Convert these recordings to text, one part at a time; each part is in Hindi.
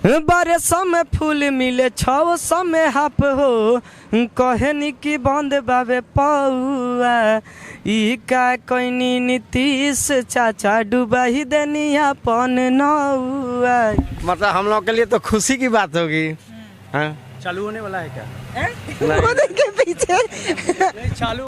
1200 में फूल मिले 600 में हाफ हो, कहनी की बंद बाबे पौआ, ई का कोई नीतीश चाचा डूबा ही देनी अपन नौआ। मतलब हम लोग के लिए तो खुशी की बात होगी। हाँ चालू होने वाला है क्या? के पीछे नहीं चालू।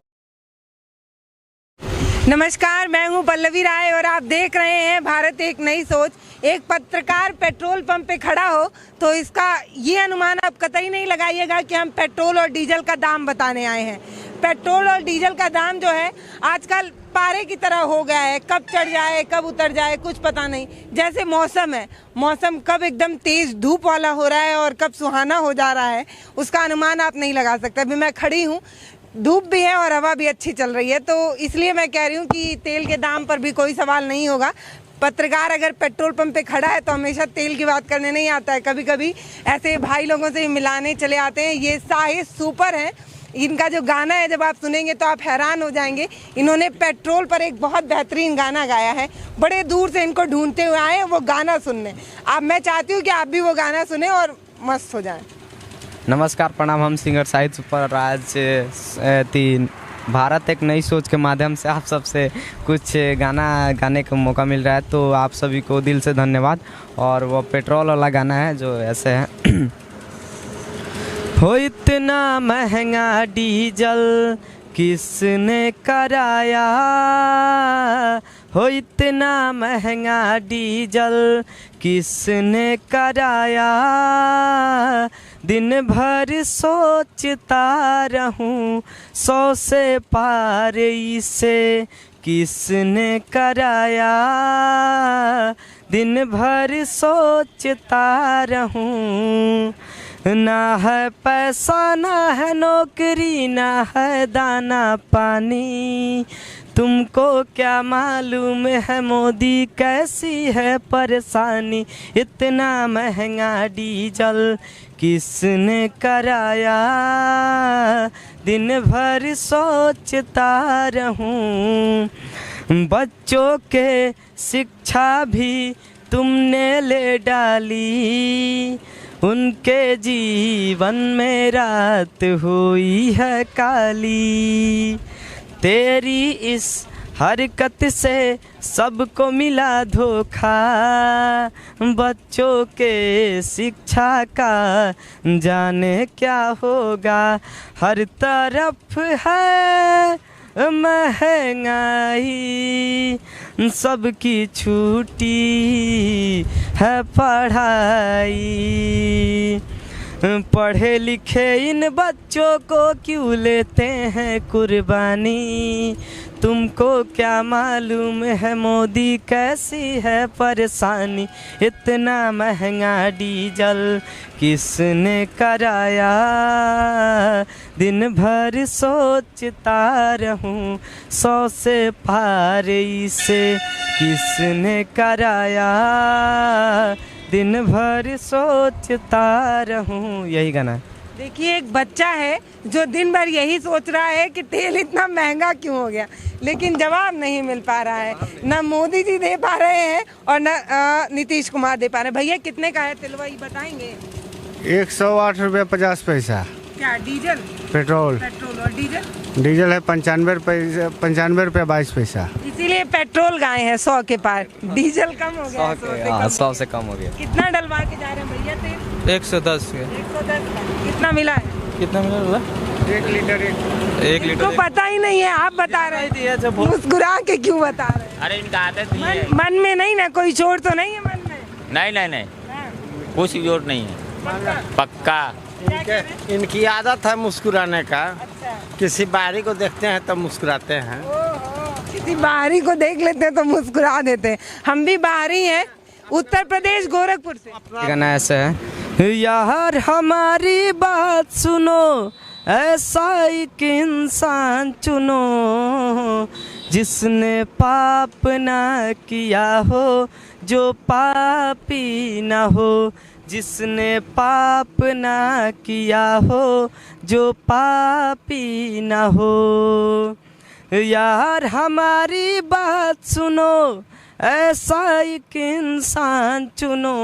नमस्कार, मैं हूं पल्लवी राय और आप देख रहे हैं भारत एक नई सोच। एक पत्रकार पेट्रोल पंप पे खड़ा हो तो इसका ये अनुमान आप कतई नहीं लगाइएगा कि हम पेट्रोल और डीजल का दाम बताने आए हैं। पेट्रोल और डीजल का दाम जो है आजकल पारे की तरह हो गया है, कब चढ़ जाए कब उतर जाए कुछ पता नहीं। जैसे मौसम है, मौसम कब एकदम तेज धूप वाला हो रहा है और कब सुहाना हो जा रहा है उसका अनुमान आप नहीं लगा सकते। अभी मैं खड़ी हूँ, धूप भी है और हवा भी अच्छी चल रही है, तो इसलिए मैं कह रही हूँ कि तेल के दाम पर भी कोई सवाल नहीं होगा। पत्रकार अगर पेट्रोल पंप पे खड़ा है तो हमेशा तेल की बात करने नहीं आता है, कभी कभी ऐसे भाई लोगों से मिलाने चले आते हैं। ये साहिद सुपर हैं, इनका जो गाना है जब आप सुनेंगे तो आप हैरान हो जाएंगे। इन्होंने पेट्रोल पर एक बहुत बेहतरीन गाना गाया है, बड़े दूर से इनको ढूंढते हुए आए वो गाना सुनने। अब मैं चाहती हूँ कि आप भी वो गाना सुने और मस्त हो जाएं। नमस्कार, प्रणाम। हम सिंगर साहिद सुपर राज 3 भारत एक नई सोच के माध्यम से आप सबसे कुछ गाना गाने का मौका मिल रहा है, तो आप सभी को दिल से धन्यवाद। और वो पेट्रोल वाला गाना है जो ऐसे है हो इतना महंगा डीजल किसने कराया, हो इतना महंगा डीजल किसने कराया, दिन भर सोचता रहूं 100 से पार इसे किसने कराया, दिन भर सोचता रहूं। ना है पैसा ना है नौकरी ना है दाना पानी, तुमको क्या मालूम है मोदी कैसी है परेशानी, इतना महंगा डीजल किसने कराया, दिन भर सोचता रहूं। बच्चों के शिक्षा भी तुमने ले डाली, उनके जीवन में रात हुई है काली, तेरी इस हरकत से सबको मिला धोखा, बच्चों के शिक्षा का जाने क्या होगा, हर तरफ है महंगाई, सबकी छूटी है पढ़ाई, पढ़े लिखे इन बच्चों को क्यों लेते हैं कुर्बानी, तुमको क्या मालूम है मोदी कैसी है परेशानी, इतना महंगा डीजल किसने कराया, दिन भर सोचता रहूं 100 से पार इसे किसने कराया, दिन भर सोचता रहूं। यही गाना है। देखिए, एक बच्चा है जो दिन भर यही सोच रहा है कि तेल इतना महंगा क्यों हो गया, लेकिन जवाब नहीं मिल पा रहा है। न मोदी जी दे पा रहे हैं और न नीतीश कुमार दे पा रहे हैं। भैया कितने का है तिलवा, ये बताएंगे? 108 रुपये 50 पैसा। क्या डीजल? पेट्रोल। पेट्रोल और डीजल? डीजल है 95 रुपये 22 पैसा। इसीलिए पेट्रोल गाए हैं 100 के पार, डीजल कम हो गया। 100 से कम हो गया। कितना डलवा के जा रहे हैं भैया तेल? 110 के। 110 का कितना मिला है? कितना मिला बोला? 1 लीटर। 1 लीटर तो पता ही नहीं है, आप बता रहे हैं, मुस्कुरा के क्यों बता रहे हैं? अरे इनका आदत ही है। मन में नहीं ना कोई चोट तो नहीं है मन में? नहीं नहीं नहीं, हाँ। कुछ जोर नहीं है, पक्का। इनकी आदत है मुस्कुराने का। अच्छा। किसी बाहरी को देखते हैं तो मुस्कुराते हैं। किसी बाहरी को देख लेते हैं तो मुस्कुरा देते हैं। हम भी बाहरी हैं, उत्तर प्रदेश गोरखपुर से। गाना ऐसे है, यार हमारी बात सुनो, ऐसा एक इंसान चुनो, जिसने पाप ना किया हो, जो पापी ना हो, जिसने पाप ना किया हो, जो पापी ना हो। यार हमारी बात सुनो, ऐसा एक इंसान चुनो,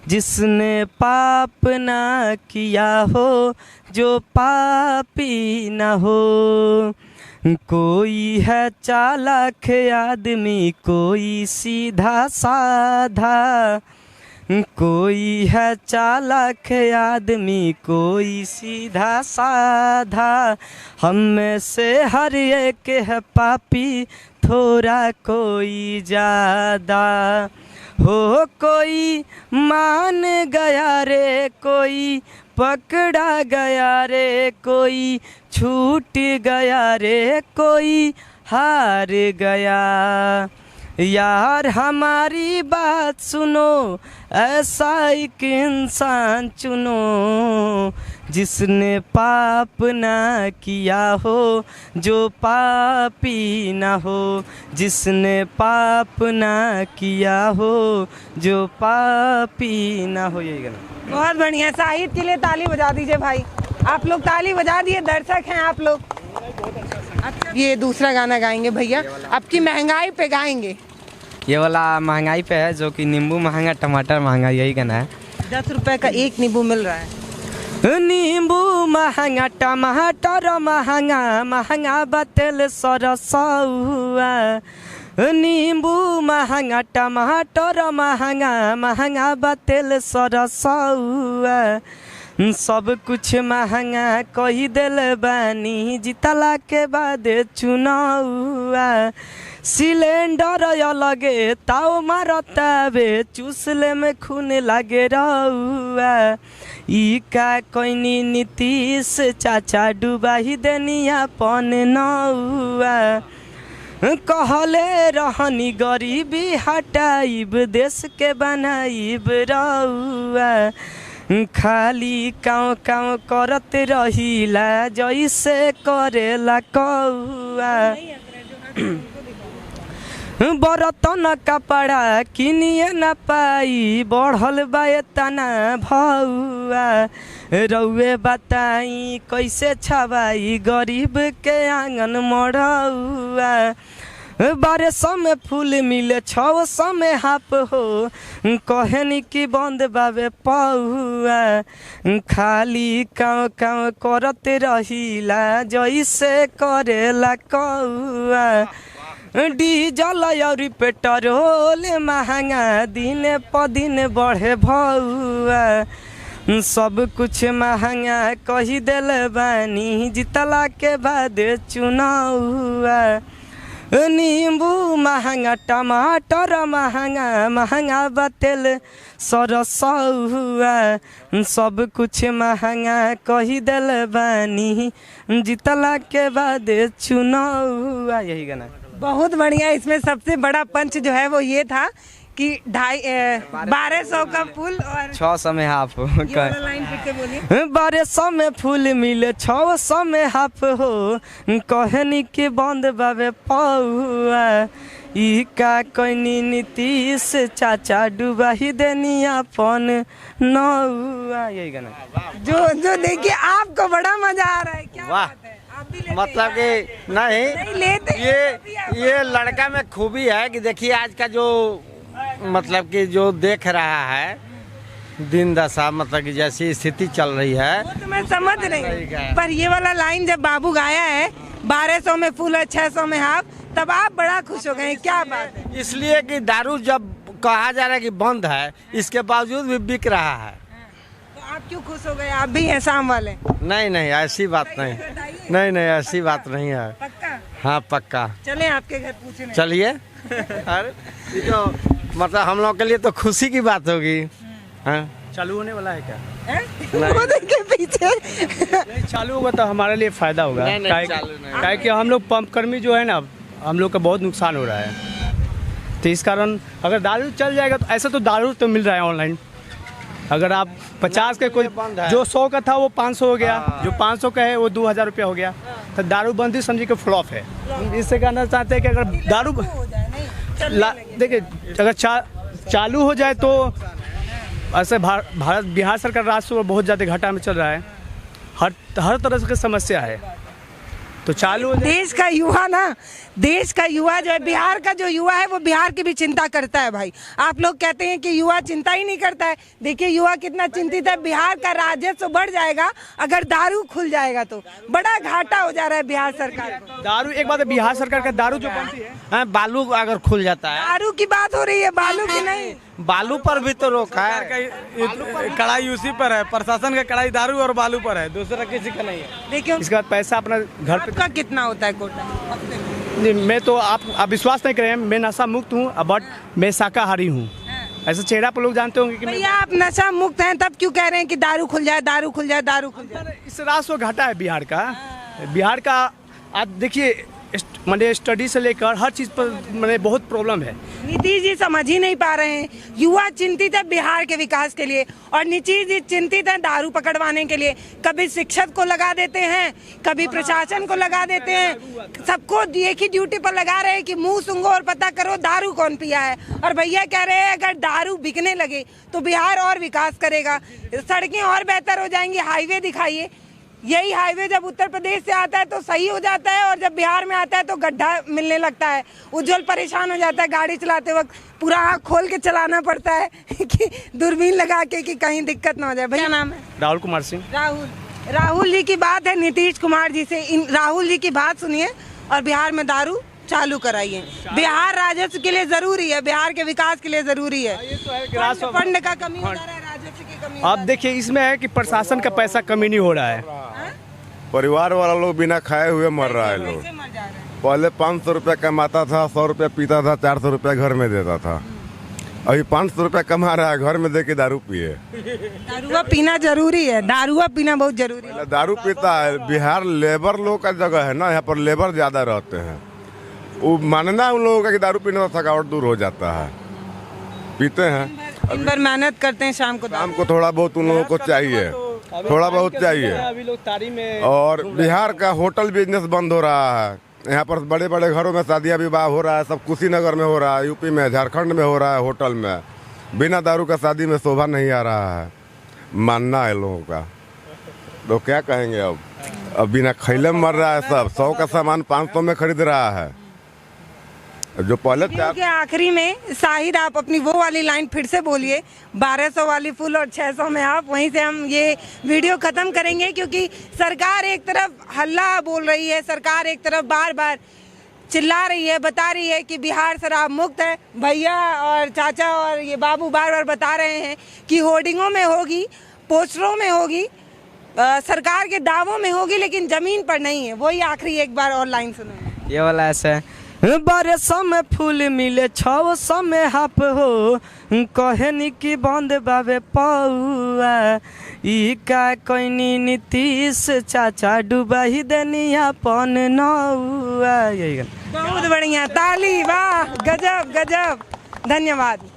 जिसने पाप ना किया हो जो पापी ना हो। कोई है चालाक आदमी कोई सीधा साधा, कोई है चालाक आदमी कोई सीधा साधा। हम में से हर एक है पापी थोड़ा कोई ज़्यादा। हो कोई मान गया रे कोई पकड़ा गया रे कोई छूट गया रे कोई हार गया। यार हमारी बात सुनो ऐसा एक इंसान चुनो, जिसने पाप ना किया हो जो पापी ना हो, जिसने पाप ना किया हो जो पापी ना हो। यही गाना बहुत बढ़िया। साहिद के लिए ताली बजा दीजिए भाई। आप लोग ताली बजा दिए, दर्शक हैं आप लोग। अच्छा, ये दूसरा गाना गाएंगे भैया, आपकी महंगाई पे गाएंगे। ये वाला महंगाई पे है, जो कि नींबू महंगा टमाटर महंगा, यही गाना है। 10 रुपए का एक नींबू मिल रहा है। नींबू महंगा टमाटर महंगा, महंगा बतेल सरसौआ। नींबू महंगा टमाटर महंगा, महंगा बतेल सरसौआ। सब कुछ महंगा कही दिल बानी जितला के बाद चुनावा। सिलेंडर अलगे ताव मारतावे चूसले में खून लागे रहुआ। ई का कोइनी नीतीश चाचा डुबाही देनिया पन नौआ। कहले रहनी गरीबी हटाइब देश के बनाइब रहुआ। खाली काँव काँव करत रहिला जैसे करेला कौआ। बर्तन कपड़ा किनिए न पाई बढ़ल बा तना भौआ। रउए बताई कैसे छवाई गरीब के आंगन मड़ौआ। 1200 में फूल मिले 600 में हाफ हो, कहनी कि बंद बाबे पौआ। खाली काँव काँव करत रहिला जैसे करेला कौआ। डीजल और पेट्रोल महंगा दिन प दिन बढ़े भौआ। सब कुछ महंगा कही दिल बानी जितला के बाद चुनावा। नींबू महंगा टमाटर महंगा, महंगा बतेल सरसौआ। सब कुछ महंगा कही दिल बानी जितला के बाद चुनावा। यही गाना बहुत बढ़िया। इसमें सबसे बड़ा पंच जो है वो ये था कि 1200 का फूल और 600 में हाफ हो। ये वाला लाइन फिर से बोलिए। 1200 में फूल मिले 600 में हाफ हो, कहनी कि बंद बाबे पौआ। ई का कोइनी नीतीश चाचा डुबाही देनिया पन नौआ। यही गाना जो देखिए आपको बड़ा मजा आ रहा है। क्या वाह। बात है, आप भी लेते मतलब हैं? कि नहीं लेते ये लड़का में खूबी है कि देखिए आज का जो मतलब कि जो देख रहा है दिन दशा, मतलब कि जैसी स्थिति चल रही है वो तो मैं समझ रही, पर ये वाला लाइन जब बाबू गाया है 1200 में फूल और 600 में हाफ, तब आप बड़ा खुश हो गए। क्या बात है? इसलिए कि दारू जब कहा जा रहा है कि बंद है, इसके बावजूद भी बिक रहा है। तो आप क्यों खुश हो गए? आप भी हैं शाम वाले? नहीं नहीं ऐसी बात नहीं, नहीं नहीं ऐसी बात नहीं है। पक्का? हाँ पक्का। चले आपके घर पूछने। चलिए। अरे ये तो मतलब हम लोग के लिए तो खुशी की बात होगी। हाँ चालू होने वाला है क्या? वो देखिए पीछे। नहीं चालू होगा तो हमारे लिए फायदा होगा। नहीं, नहीं, चालू नहीं। काहे कि हम लोग पंप कर्मी जो है ना, हम लोग का बहुत नुकसान हो रहा है। तो इस कारण अगर दारू चल जाएगा तो ऐसा तो दारू तो मिल रहा है ऑनलाइन। अगर आप 50 के कोई जो 100 का था वो 500 हो गया, जो 500 का है वो 2000 रुपया हो गया। तो दारू बंदी समझिए कि फ्लॉप है। इससे कहना चाहते हैं कि अगर दारू देखिए अगर चालू हो जाए तो ऐसे भारत बिहार सरकार राजस्व बहुत ज़्यादा घाटा में चल रहा है। हर तरह की समस्या है। तो चालू हो जाए। देश का युवा ना, देश का युवा जो है, बिहार का जो युवा है वो बिहार की भी चिंता करता है भाई। आप लोग कहते हैं कि युवा चिंता ही नहीं करता है, देखिए युवा कितना चिंतित है। बिहार का राजस्व बढ़ जाएगा अगर दारू खुल जाएगा तो बड़ा घाटा हो जा रहा है बिहार सरकार को। दारू एक बात है, बिहार सरकार का दारू जो बनती है, बालू अगर खुल जाता है, दारू की बात हो रही है, बालू की नहीं। बालू पर भी तो रोक है। कड़ाई उसी पर है, प्रशासन का कड़ाई दारू और बालू पर है, दूसरा किसी का नहीं है। देखिए इसके बाद पैसा अपना घर पे। आपका कितना होता है कोटा हफ्ते में? नहीं, मैं तो आप विश्वास नहीं करें, मैं नशा मुक्त हूँ, बट मैं शाकाहारी हूँ। ऐसे चेहरा पर लोग जानते होंगे कि मैं। भैया आप नशा मुक्त हैं तब क्यों कह रहे हैं कि दारू खुल जाए, दारू खुल जाए, दारू खुल जाए? इस रास वो घाटा है बिहार का। बिहार का आज देखिए मैंने स्टडी से लेकर हर चीज़ पर मैंने बहुत प्रॉब्लम है। नीतीश जी समझ ही नहीं पा रहे हैं। युवा चिंतित है बिहार के विकास के लिए और नीतीश जी चिंतित है दारू पकड़वाने के लिए। कभी शिक्षक को लगा देते हैं, कभी प्रशासन को लगा देते हैं, सबको एक ही ड्यूटी पर लगा रहे हैं कि मुंह सूंघो और पता करो दारू कौन पिया है। और भैया कह रहे हैं अगर दारू बिकने लगे तो बिहार और विकास करेगा, सड़कें और बेहतर हो जाएंगी। हाईवे दिखाइए, यही हाईवे जब उत्तर प्रदेश से आता है तो सही हो जाता है और जब बिहार में आता है तो गड्ढा मिलने लगता है। उज्जवल परेशान हो जाता है, गाड़ी चलाते वक्त पूरा आँख खोल के चलाना पड़ता है कि दूरबीन लगा के कि कहीं दिक्कत ना हो जाए। भैया नाम है? राहुल कुमार सिंह। राहुल जी की बात है नीतीश कुमार जी से। राहुल जी की बात सुनिए और बिहार में दारू चालू कराइए। बिहार राजस्व के लिए जरूरी है, बिहार के विकास के लिए जरूरी है। फंड का कमी हो जा रहा है, राजस्व की कमी। अब देखिए इसमें है कि प्रशासन का पैसा कमी नहीं हो रहा है। परिवार वाला लोग बिना खाए हुए मर रहा है। लोग पहले 500 रुपया कमाता था, 100 रुपया पीता था, 400 रुपया घर में देता था। अभी 500 रुपया कमा रहा है, घर में दे के दारू पिए। दारुआ पीना जरूरी है, दारुआ पीना बहुत जरूरी है। दारू पीता है। बिहार लेबर लोग का जगह है ना, यहाँ पर लेबर ज्यादा रहते हैं। वो मानना उन लोगों का कि दारू पीने से थकावट दूर हो जाता है, पीते हैं। दिन भर मेहनत करते हैं, शाम को थोड़ा बहुत उन लोगों को चाहिए, थोड़ा बहुत चाहिए। अभी लोग तारी में। और बिहार का होटल बिजनेस बंद हो रहा है। यहाँ पर बड़े बड़े घरों में शादियाँ विवाह हो रहा है, सब कुशीनगर में हो रहा है, यूपी में, झारखंड में हो रहा है। होटल में बिना दारू का शादी में शोभा नहीं आ रहा है, मानना है लोगों का। तो क्या कहेंगे अब बिना खैले मर रहा है सब। 100 का सामान 500 में खरीद रहा है। जो पहले के आखिरी में शाहिद आप अपनी वो वाली लाइन फिर से बोलिए, 1200 वाली फुल और 600 में हाफ। वहीं से हम ये वीडियो खत्म करेंगे क्योंकि सरकार एक तरफ हल्ला बोल रही है, सरकार एक तरफ बार बार चिल्ला रही है, बता रही है कि बिहार शराब मुक्त है। भैया और चाचा और ये बाबू बार बार बता रहे हैं कि होर्डिंगों में होगी, पोस्टरों में होगी, सरकार के दावों में होगी, लेकिन जमीन पर नहीं है। वही आखिरी एक बार और लाइन सुनो। ये वाला ऐसा है, 1200 में फूल मिले 600 में हाफ हो, कहनी की बंद बाबे पौआ, ई का कोई नीतीश चाचा डूबा ही देनिया पन नौआ। यही बहुत बढ़िया, ताली, वाह, गजब गजब, धन्यवाद।